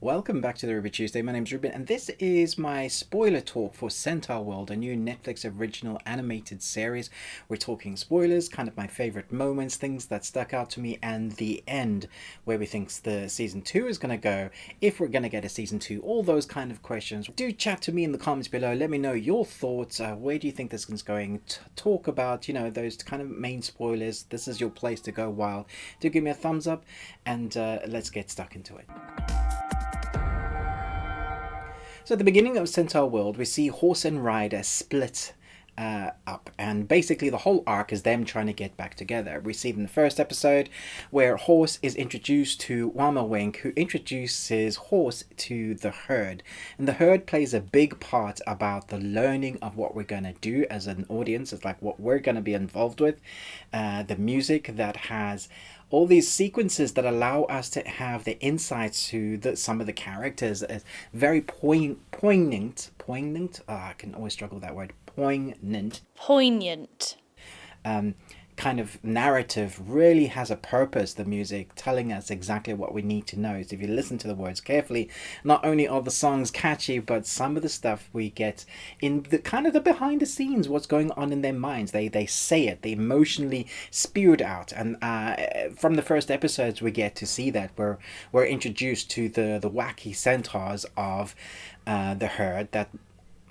Welcome back to the Ruby Tuesday. My name's Ruben, and this is my spoiler talk for Centaurworld, a new Netflix original animated series. We're talking spoilers, kind of my favorite moments, things that stuck out to me, and the end, where we think the season 2 is going to go, if we're going to get a season 2, all those kind of questions. Do chat to me in the comments below. Let me know your thoughts. Where do you think this is going? Talk about, those kind of main spoilers. This is your place to go wild. Do give me a thumbs up, and let's get stuck into it. So at the beginning of Centaurworld, we see Horse and Rider split up, and basically the whole arc is them trying to get back together. We see in the first episode where Horse is introduced to Wamawink, who introduces Horse to the herd, and the herd plays a big part about the learning of what we're going to do as an audience. It's like what we're going to be involved with, the music that has all these sequences that allow us to have the insights to some of the characters. Very poignant. I can always struggle with that word. Poignant. Kind of narrative really has a purpose, the music telling us exactly what we need to know. So if you listen to the words carefully, not only are the songs catchy, but some of the stuff we get in the kind of the behind the scenes, what's going on in their minds. They say it, they emotionally spew it out. And from the first episodes we get to see that we're introduced to the wacky centaurs of the herd that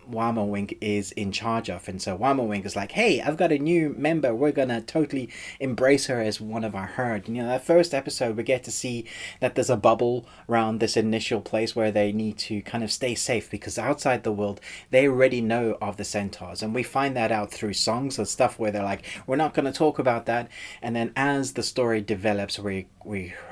Wamawink is in charge of. And so Wamawink is like, hey, I've got a new member, we're gonna totally embrace her as one of our herd. That first episode we get to see that there's a bubble around this initial place where they need to kind of stay safe, because outside the world they already know of the centaurs, and we find that out through songs and stuff where they're like, we're not going to talk about that. And then as the story develops, we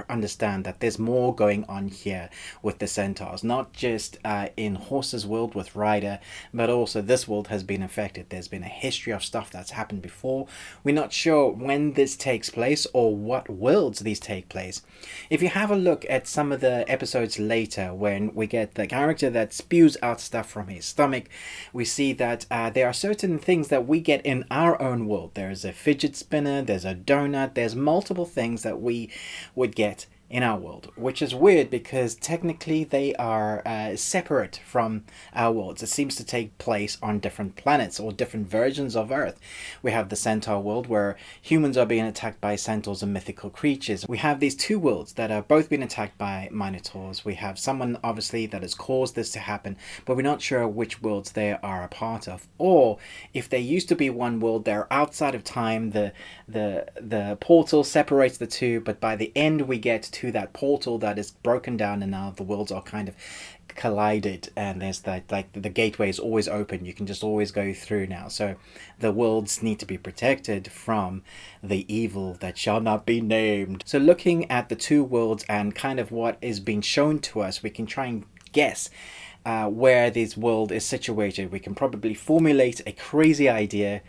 understand that there's more going on here with the centaurs, not just in Horse's world with Ryder, but also this world has been affected. There's been a history of stuff that's happened before. We're not sure when this takes place or what worlds these take place. If you have a look at some of the episodes later, when we get the character that spews out stuff from his stomach, we see that there are certain things that we get in our own world. There's a fidget spinner, there's a donut, there's multiple things that we would get in our world, which is weird because technically they are separate from our worlds. It seems to take place on different planets or different versions of Earth. We have the Centaur world where humans are being attacked by centaurs and mythical creatures. We have these two worlds that are both being attacked by minotaurs. We have someone obviously that has caused this to happen, but we're not sure which worlds they are a part of, or if they used to be one world, they're outside of time. The portal separates the two, but by the end we get to that portal that is broken down, and now the worlds are kind of collided, and there's that, like, the gateway is always open, you can just always go through now. So the worlds need to be protected from the evil that shall not be named. So looking at the two worlds and kind of what is being shown to us, we can try and guess where this world is situated. We can probably formulate a crazy idea.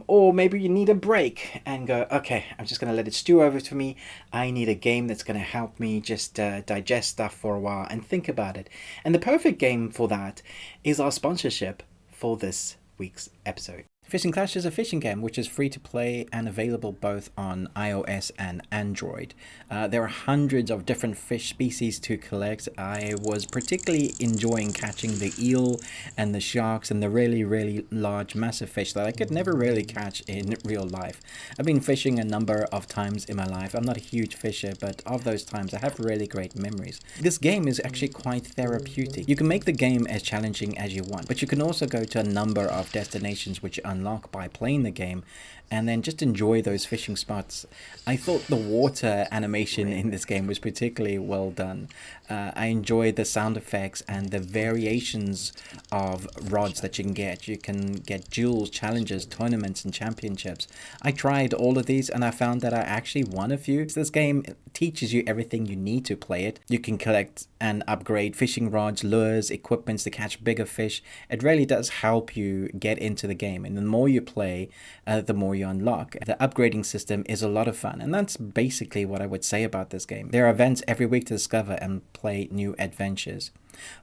Or maybe you need a break and go, okay, I'm just going to let it stew over to me. I need a game that's going to help me just digest stuff for a while and think about it. And the perfect game for that is our sponsorship for this week's episode. Fishing Clash is a fishing game which is free to play and available both on iOS and Android. There are hundreds of different fish species to collect. I was particularly enjoying catching the eel and the sharks and the really, really large, massive fish that I could never really catch in real life. I've been fishing a number of times in my life. I'm not a huge fisher, but of those times I have really great memories. This game is actually quite therapeutic. You can make the game as challenging as you want, but you can also go to a number of destinations which unlock by playing the game, and then just enjoy those fishing spots. I thought the water animation in this game was particularly well done. I enjoyed the sound effects and the variations of rods that you can get. You can get duels, challenges, tournaments, and championships. I tried all of these and I found that I actually won a few. This game teaches you everything you need to play it. You can collect and upgrade fishing rods, lures, equipments to catch bigger fish. It really does help you get into the game, and the more you play, the more you unlock. The upgrading system is a lot of fun, and that's basically what I would say about this game. There are events every week to discover and play new adventures.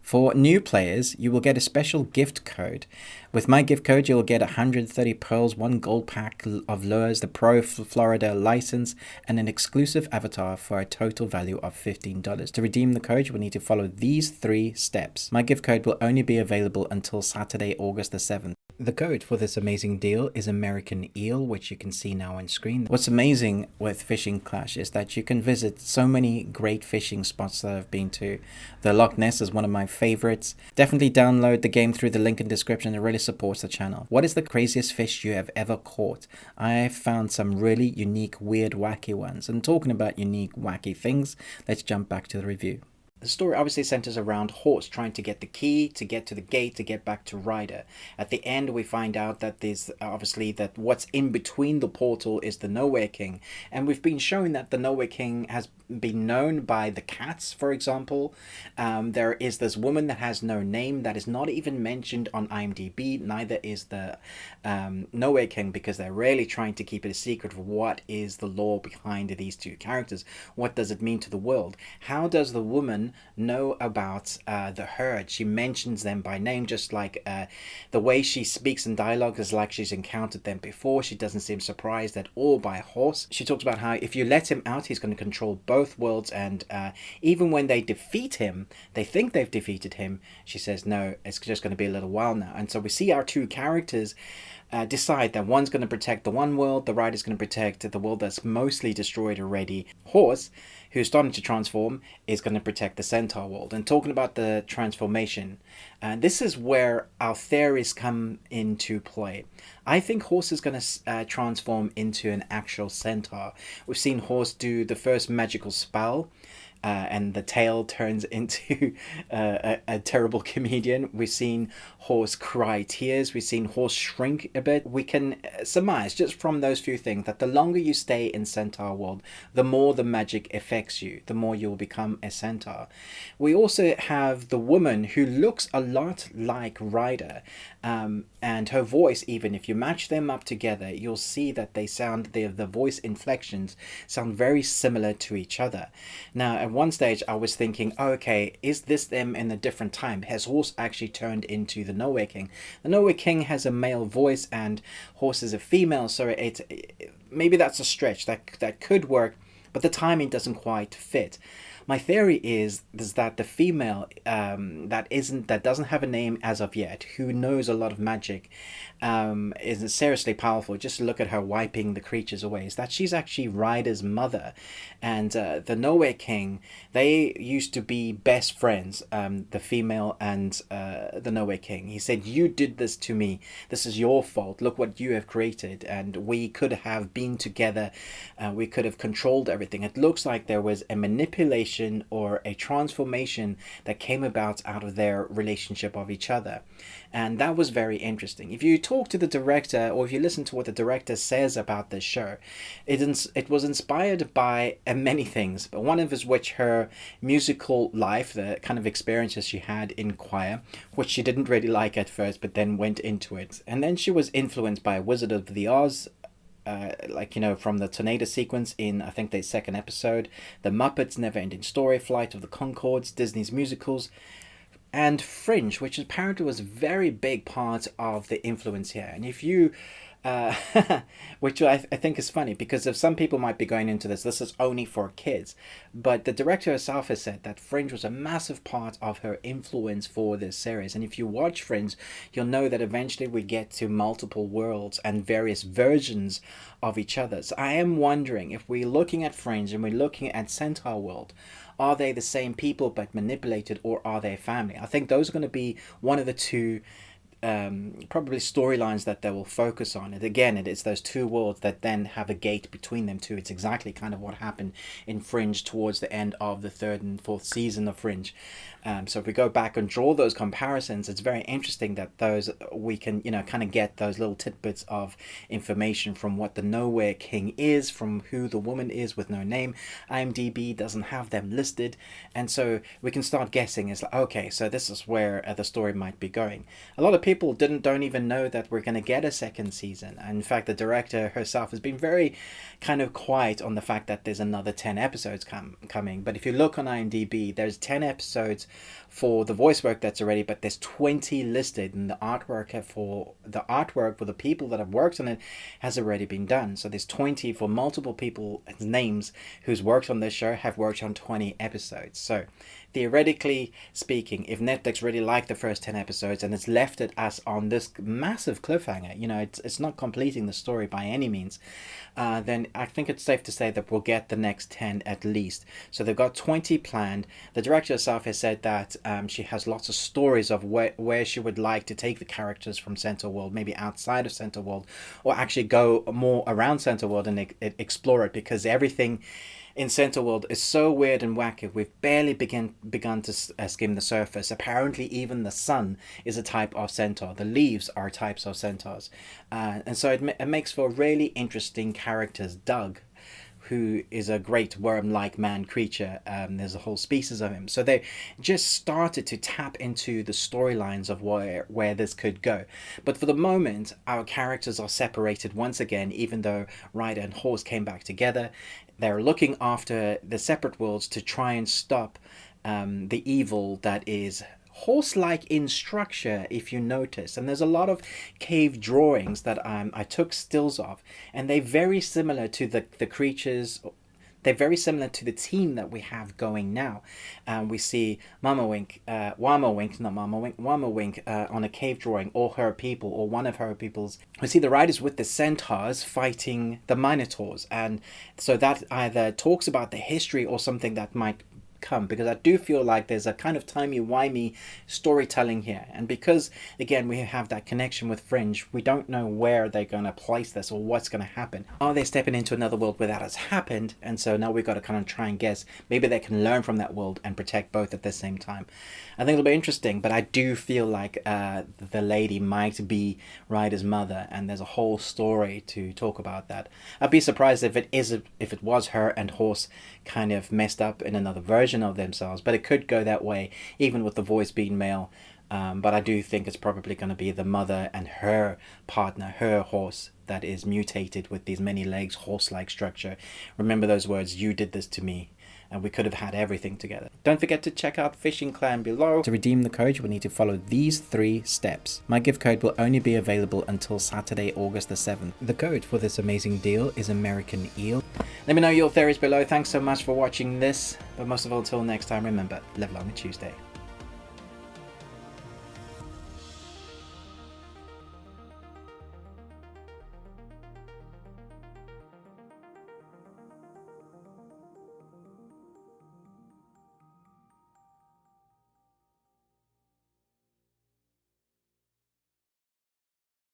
For new players, you will get a special gift code. With my gift code, you'll get 130 pearls, 1 gold pack of lures, the Pro Florida license, and an exclusive avatar for a total value of $15. To redeem the code, you will need to follow these 3 steps. My gift code will only be available until Saturday, August the 7th. The code for this amazing deal is American Eel, which you can see now on screen. What's amazing with Fishing Clash is that you can visit so many great fishing spots that I've been to. The Loch Ness is one of my favorites. Definitely download the game through the link in the description. It really supports the channel. What is the craziest fish you have ever caught? I found some really unique, weird, wacky ones. And talking about unique, wacky things, let's jump back to the review. The story obviously centers around Horse trying to get the key, to get to the gate, to get back to Ryder. At the end, we find out that there's obviously that what's in between the portal is the Nowhere King. And we've been shown that the Nowhere King has been known by the cats, for example. There is this woman that has no name that is not even mentioned on IMDb. Neither is the Nowhere King, because they're really trying to keep it a secret of what is the lore behind these 2 characters. What does it mean to the world? How does the woman know about the herd? She mentions them by name, just like the way she speaks in dialogue is like she's encountered them before. She doesn't seem surprised at all by Horse. She talks about how if you let him out, he's going to control both worlds, and even when they defeat him, they think they've defeated him, she says no, it's just going to be a little while now. And so we see our 2 characters decide that one's going to protect the one world, the Rider's going to protect the world that's mostly destroyed already. Horse, who's starting to transform, is going to protect the Centaurworld. And talking about the transformation, this is where our theories come into play. I think Horse is going to transform into an actual centaur. We've seen Horse do the first magical spell, and the tail turns into a terrible comedian. We've seen Horse cry tears. We've seen Horse shrink a bit. We can surmise just from those few things that the longer you stay in Centaurworld, the more the magic affects you, the more you'll become a centaur. We also have the woman who looks a lot like Ryder, and her voice, even if you match them up together, you'll see that they sound, the voice inflections sound very similar to each other. Now, at one stage I was thinking, oh, okay, is this them in a different time? Has Horse actually turned into the Nowhere King? The Nowhere King has a male voice and Horse is a female, so maybe that's a stretch. That could work, but the timing doesn't quite fit. My theory is that the female that doesn't have a name as of yet, who knows a lot of magic, is seriously powerful. Just look at her wiping the creatures away. Is that she's actually Ryder's mother, and the Nowhere King, they used to be best friends. The female and the Nowhere King. He said, "You did this to me. This is your fault. Look what you have created, and we could have been together. We could have controlled everything." It looks like there was a manipulation or a transformation that came about out of their relationship of each other, and that was very interesting. If you talk to the director, or if you listen to what the director says about this show, it was inspired by many things, but one of which her musical life, the kind of experiences she had in choir, which she didn't really like at first but then went into it. And then she was influenced by Wizard of the Oz, from the tornado sequence in, I think, the 2nd episode, the Muppets, Never Ending Story, Flight of the Conchords, Disney's musicals, and Fringe, which apparently was a very big part of the influence here. And if you which I think is funny, because if some people might be going into this is only for kids, but the director herself has said that Fringe was a massive part of her influence for this series. And if you watch Fringe, you'll know that eventually we get to multiple worlds and various versions of each other. So I am wondering, if we're looking at Fringe and we're looking at Centaurworld, are they the same people but manipulated, or are they family? I think those are going to be one of the 2 probably storylines that they will focus on. And again, it is those 2 worlds that then have a gate between them 2. It's exactly kind of what happened in Fringe towards the end of the 3rd and 4th season of Fringe. So if we go back and draw those comparisons, it's very interesting that those we can, kind of get those little tidbits of information from what the Nowhere King is, from who the woman is with no name. IMDb doesn't have them listed, and so we can start guessing. It's like, okay, so this is where the story might be going. A lot of people people don't even know that we're going to get a second season. And in fact, the director herself has been very kind of quiet on the fact that there's another 10 episodes coming. But if you look on IMDb, there's 10 episodes for the voice work that's already, but there's 20 listed, and the artwork for the people that have worked on it has already been done. So there's 20 for multiple people's names who's worked on this show have worked on 20 episodes. So theoretically speaking, if Netflix really liked the first 10 episodes and it's left it as on this massive cliffhanger, you know, it's not completing the story by any means, then I think it's safe to say that we'll get the next 10 at least. So they've got 20 planned. The director herself has said that she has lots of stories of where she would like to take the characters from Centaurworld, maybe outside of Centaurworld, or actually go more around Centaurworld and explore it, because everything in Centaurworld is so weird and wacky. We've barely begun to skim the surface. Apparently even the sun is a type of centaur. The leaves are types of centaurs. And so it makes for really interesting characters. Doug, who is a great worm-like man creature. There's a whole species of him. So they just started to tap into the storylines of where this could go. But for the moment, our characters are separated once again, even though Rider and Horse came back together. They're looking after the separate worlds to try and stop the evil that is horse-like in structure, if you notice. And there's a lot of cave drawings that I took stills of, and they're very similar to the creatures. They're very similar to the team that we have going now. We see Wama Wink on a cave drawing, or her people, or one of her peoples. We see the riders with the centaurs fighting the minotaurs, and so that either talks about the history or something that might come, because I do feel like there's a kind of timey-wimey storytelling here. And because again we have that connection with Fringe, we don't know where they're going to place this or what's going to happen. Are they stepping into another world where that has happened, and so now we've got to kind of try and guess, maybe they can learn from that world and protect both at the same time. I think it'll be interesting, but I do feel like the lady might be Ryder's mother, and there's a whole story to talk about that. I'd be surprised if it was her and Horse kind of messed up in another version of themselves, but it could go that way even with the voice being male. But I do think it's probably going to be the mother and her partner, her horse, that is mutated with these many legs, horse-like structure. Remember those words, "You did this to me," and we could have had everything together. Don't forget to check out Fishing Clan below. To redeem the code, you will need to follow these 3 steps. My gift code will only be available until Saturday, August the 7th. The code for this amazing deal is American Eel. Let me know your theories below. Thanks so much for watching this. But most of all, until next time, remember, live long and Tuesday.